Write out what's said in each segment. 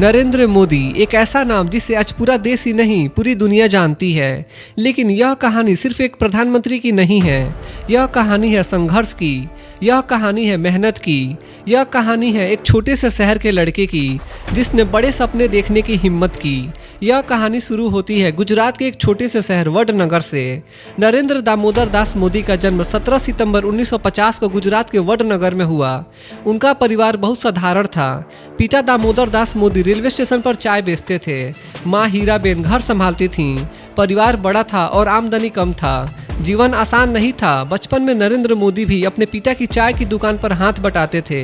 नरेंद्र मोदी एक ऐसा नाम जिसे आज पूरा देश ही नहीं पूरी दुनिया जानती है। लेकिन यह कहानी सिर्फ एक प्रधानमंत्री की नहीं है। यह कहानी है संघर्ष की, यह कहानी है मेहनत की, यह कहानी है एक छोटे से शहर के लड़के की जिसने बड़े सपने देखने की हिम्मत की। यह कहानी शुरू होती है गुजरात के एक छोटे से शहर वडनगर से। नरेंद्र दामोदर दास मोदी का जन्म 17 सितंबर 1950 को गुजरात के वडनगर में हुआ। उनका परिवार बहुत साधारण था। पिता दामोदर दास मोदी रेलवे स्टेशन पर चाय बेचते थे। माँ हीराबेन घर संभालती थीं। परिवार बड़ा था और आमदनी कम था। जीवन आसान नहीं था। बचपन में नरेंद्र मोदी भी अपने पिता की चाय की दुकान पर हाथ बटाते थे।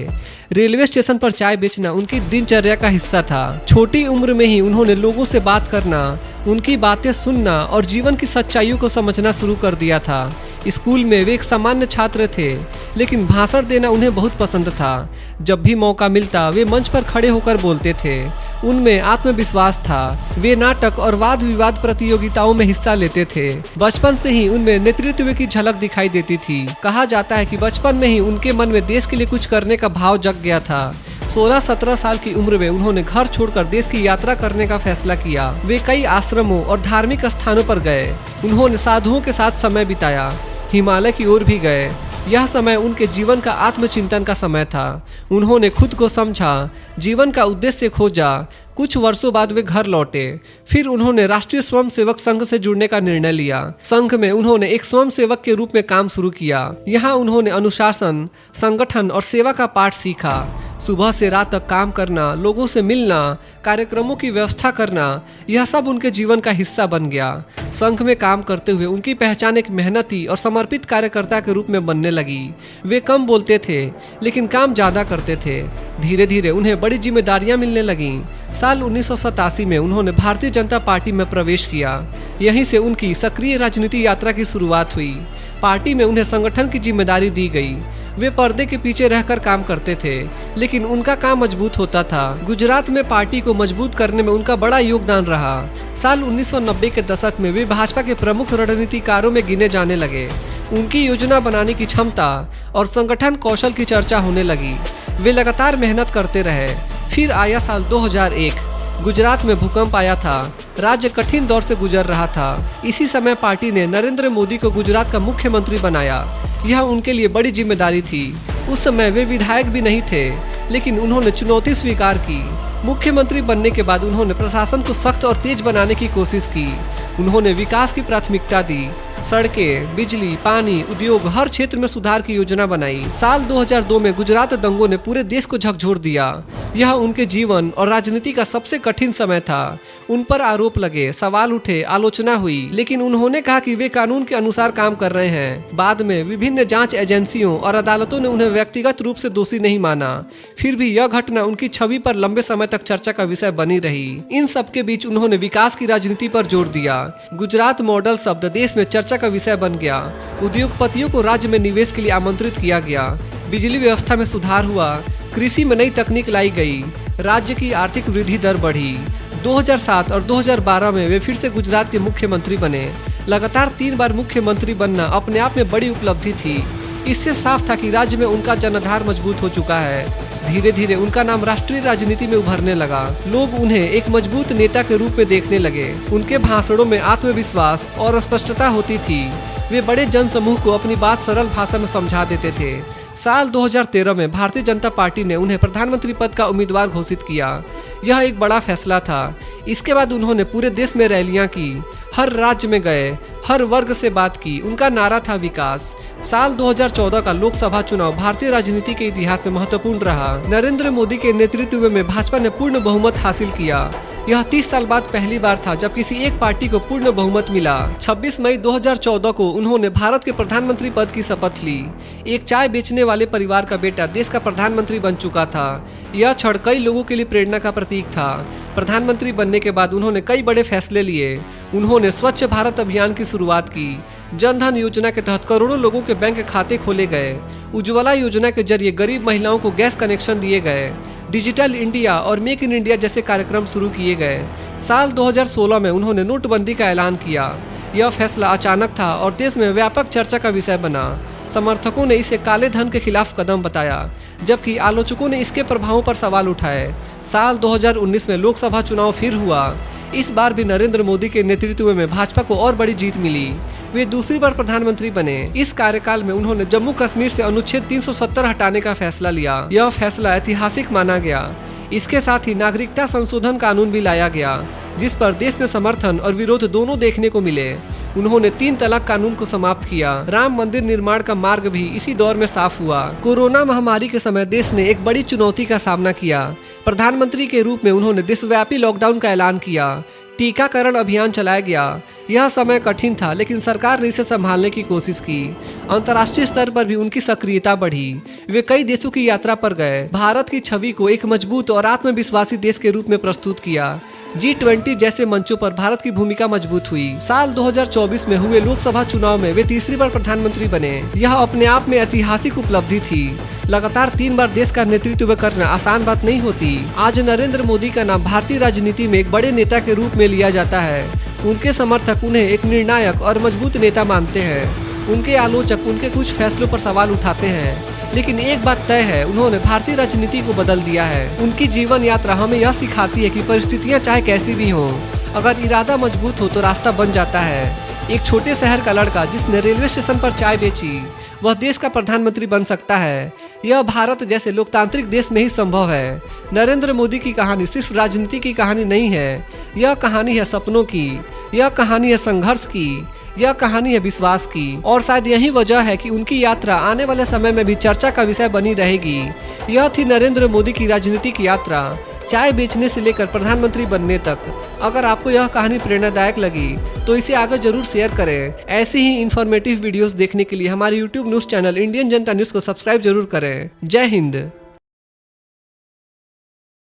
रेलवे स्टेशन पर चाय बेचना उनकी दिनचर्या का हिस्सा था। छोटी उम्र में ही उन्होंने लोगों से बात करना, उनकी बातें सुनना और जीवन की सच्चाइयों को समझना शुरू कर दिया था। स्कूल में वे एक सामान्य छात्र थे, लेकिन भाषण देना उन्हें बहुत पसंद था। जब भी मौका मिलता वे मंच पर खड़े होकर बोलते थे। उनमें आत्मविश्वास था। वे नाटक और वाद विवाद प्रतियोगिताओं में हिस्सा लेते थे। बचपन से ही उनमें नेतृत्व की झलक दिखाई देती थी। कहा जाता है कि बचपन में ही उनके मन में देश के लिए कुछ करने का भाव जग गया था। 16-17 साल की उम्र में उन्होंने घर छोड़कर देश की यात्रा करने का फैसला किया। वे कई आश्रमों और धार्मिक स्थानों पर गए। उन्होंने साधुओं के साथ समय बिताया। हिमालय की ओर भी गए। यह समय उनके जीवन का आत्मचिंतन का समय था। उन्होंने खुद को समझा, जीवन का उद्देश्य खोजा। कुछ वर्षों बाद वे घर लौटे। फिर उन्होंने राष्ट्रीय स्वयंसेवक संघ से जुड़ने का निर्णय लिया। संघ में उन्होंने एक स्वयंसेवक के रूप में काम शुरू किया। यहाँ उन्होंने अनुशासन, संगठन और सेवा का पाठ सीखा। सुबह से रात तक काम करना, लोगों से मिलना, कार्यक्रमों की व्यवस्था करना, यह सब उनके जीवन का हिस्सा बन गया। संघ में काम करते हुए उनकी पहचान एक मेहनती और समर्पित कार्यकर्ता के रूप में बनने लगी। वे कम बोलते थे, लेकिन काम ज्यादा करते थे। धीरे धीरे उन्हें बड़ी जिम्मेदारियां मिलने लगीं। साल 1987 में उन्होंने भारतीय जनता पार्टी में प्रवेश किया। यहीं से उनकी सक्रिय राजनीति यात्रा की शुरुआत हुई। पार्टी में उन्हें संगठन की जिम्मेदारी दी गई। वे पर्दे के पीछे रहकर काम करते थे, लेकिन उनका काम मजबूत होता था। गुजरात में पार्टी को मजबूत करने में उनका बड़ा योगदान रहा। साल 1990 के दशक में वे भाजपा के प्रमुख रणनीतिकारों में गिने जाने लगे। उनकी योजना बनाने की क्षमता और संगठन कौशल की चर्चा होने लगी। वे लगातार मेहनत करते रहे। फिर आया साल 2001। गुजरात में भूकंप आया था। राज्य कठिन दौर से गुजर रहा था। इसी समय पार्टी ने नरेंद्र मोदी को गुजरात का मुख्यमंत्री बनाया। यह उनके लिए बड़ी जिम्मेदारी थी। उस समय वे विधायक भी नहीं थे, लेकिन उन्होंने चुनौती स्वीकार की। मुख्यमंत्री बनने के बाद उन्होंने प्रशासन को सख्त और तेज बनाने की कोशिश की। उन्होंने विकास की प्राथमिकता दी। सड़कें, बिजली, पानी, उद्योग, हर क्षेत्र में सुधार की योजना बनाई। साल 2002 में गुजरात दंगों ने पूरे देश को झकझोर दिया। यह उनके जीवन और राजनीति का सबसे कठिन समय था। उन पर आरोप लगे, सवाल उठे, आलोचना हुई, लेकिन उन्होंने कहा कि वे कानून के अनुसार काम कर रहे हैं। बाद में विभिन्न जांच एजेंसियों और अदालतों ने उन्हें व्यक्तिगत रूप से दोषी नहीं माना। फिर भी यह घटना उनकी छवि पर लंबे समय तक चर्चा का विषय बनी रही। इन सबके बीच उन्होंने विकास की राजनीति पर जोर दिया। गुजरात मॉडल शब्द देश में चर्चा का विषय बन गया। उद्योगपतियों को राज्य में निवेश के लिए आमंत्रित किया गया। बिजली व्यवस्था में सुधार हुआ। कृषि में नई तकनीक लाई गई। राज्य की आर्थिक वृद्धि दर बढ़ी। 2007 और 2012 में वे फिर से गुजरात के मुख्यमंत्री बने। लगातार 3 बार मुख्यमंत्री बनना अपने आप में बड़ी उपलब्धि थी। इससे साफ था कि राज्य में उनका जनाधार मजबूत हो चुका है। धीरे धीरे उनका नाम राष्ट्रीय राजनीति में उभरने लगा। लोग उन्हें एक मजबूत नेता के रूप में देखने लगे। उनके भाषणों में आत्मविश्वास और स्पष्टता होती थी। वे बड़े जनसमूह को अपनी बात सरल भाषा में समझा देते थे। साल 2013 में भारतीय जनता पार्टी ने उन्हें प्रधानमंत्री पद का उम्मीदवार घोषित किया। यह एक बड़ा फैसला था। इसके बाद उन्होंने पूरे देश में रैलियां की, हर राज्य में गए, हर वर्ग से बात की। उनका नारा था विकास। साल 2014 का लोकसभा चुनाव भारतीय राजनीति के इतिहास में महत्वपूर्ण रहा। नरेंद्र मोदी के नेतृत्व में भाजपा ने पूर्ण बहुमत हासिल किया। यह 30 साल बाद पहली बार था जब किसी एक पार्टी को पूर्ण बहुमत मिला। 26 मई 2014 को उन्होंने भारत के प्रधानमंत्री पद की शपथ ली। एक चाय बेचने वाले परिवार का बेटा देश का प्रधानमंत्री बन चुका था। यह क्षण कई लोगों के लिए प्रेरणा का प्रतीक था। प्रधानमंत्री बनने के बाद उन्होंने कई बड़े फैसले लिए। उन्होंने स्वच्छ भारत अभियान की शुरुआत की। जन धन योजना के तहत करोड़ों लोगों के बैंक खाते खोले गए। उज्ज्वला योजना के जरिए गरीब महिलाओं को गैस कनेक्शन दिए गए। डिजिटल इंडिया और मेक इन इंडिया जैसे कार्यक्रम शुरू किए गए। साल 2016 में उन्होंने नोटबंदी का ऐलान किया। यह फैसला अचानक था और देश में व्यापक चर्चा का विषय बना। समर्थकों ने इसे काले धन के खिलाफ कदम बताया, जबकि आलोचकों ने इसके प्रभावों पर सवाल उठाए। साल 2019 में लोकसभा चुनाव फिर हुआ। इस बार भी नरेंद्र मोदी के नेतृत्व में भाजपा को और बड़ी जीत मिली। वे दूसरी बार प्रधानमंत्री बने। इस कार्यकाल में उन्होंने जम्मू कश्मीर से अनुच्छेद 370 हटाने का फैसला लिया। यह फैसला ऐतिहासिक माना गया। इसके साथ ही नागरिकता संशोधन कानून भी लाया गया, जिस पर देश में समर्थन और विरोध दोनों देखने को मिले। उन्होंने 3 तलाक कानून को समाप्त किया। राम मंदिर निर्माण का मार्ग भी इसी दौर में साफ हुआ। कोरोना महामारी के समय देश ने एक बड़ी चुनौती का सामना किया। प्रधानमंत्री के रूप में उन्होंने देशव्यापी लॉकडाउन का ऐलान किया। टीकाकरण अभियान चलाया गया। यह समय कठिन था, लेकिन सरकार ने इसे संभालने की कोशिश की। अंतर्राष्ट्रीय स्तर पर भी उनकी सक्रियता बढ़ी। वे कई देशों की यात्रा पर गए। भारत की छवि को एक मजबूत और आत्मविश्वासी देश के रूप में प्रस्तुत किया। G20 जैसे मंचों पर भारत की भूमिका मजबूत हुई। साल 2024 में हुए लोकसभा चुनाव में वे तीसरी बार प्रधानमंत्री बने। यह अपने आप में ऐतिहासिक उपलब्धि थी। लगातार 3 बार देश का नेतृत्व करना आसान बात नहीं होती। आज नरेंद्र मोदी का नाम भारतीय राजनीति में एक बड़े नेता के रूप में लिया जाता है। उनके समर्थक उन्हें एक निर्णायक और मजबूत नेता मानते हैं। उनके आलोचक उनके कुछ फैसलों पर सवाल उठाते हैं, लेकिन एक बात तय है, उन्होंने भारतीय राजनीति को बदल दिया है। उनकी जीवन यात्रा हमें यह सिखाती है कि परिस्थितियां चाहे कैसी भी हों, अगर इरादा मजबूत हो तो रास्ता बन जाता है। एक छोटे शहर का लड़का जिसने रेलवे स्टेशन पर चाय बेची, वह देश का प्रधानमंत्री बन सकता है। यह भारत जैसे लोकतांत्रिक देश में ही संभव है। नरेंद्र मोदी की कहानी सिर्फ राजनीति की कहानी नहीं है। यह कहानी है सपनों की, यह कहानी है संघर्ष की, यह कहानी है विश्वास की। और शायद यही वजह है कि उनकी यात्रा आने वाले समय में भी चर्चा का विषय बनी रहेगी। यह थी नरेंद्र मोदी की राजनीतिक यात्रा, चाय बेचने से लेकर प्रधानमंत्री बनने तक। अगर आपको यह कहानी प्रेरणादायक लगी तो इसे आगे जरूर शेयर करें। ऐसी ही इन्फॉर्मेटिव वीडियोस देखने के लिए हमारे YouTube न्यूज़ चैनल इंडियन जनता न्यूज़ को सब्सक्राइब जरूर करें। जय हिंद।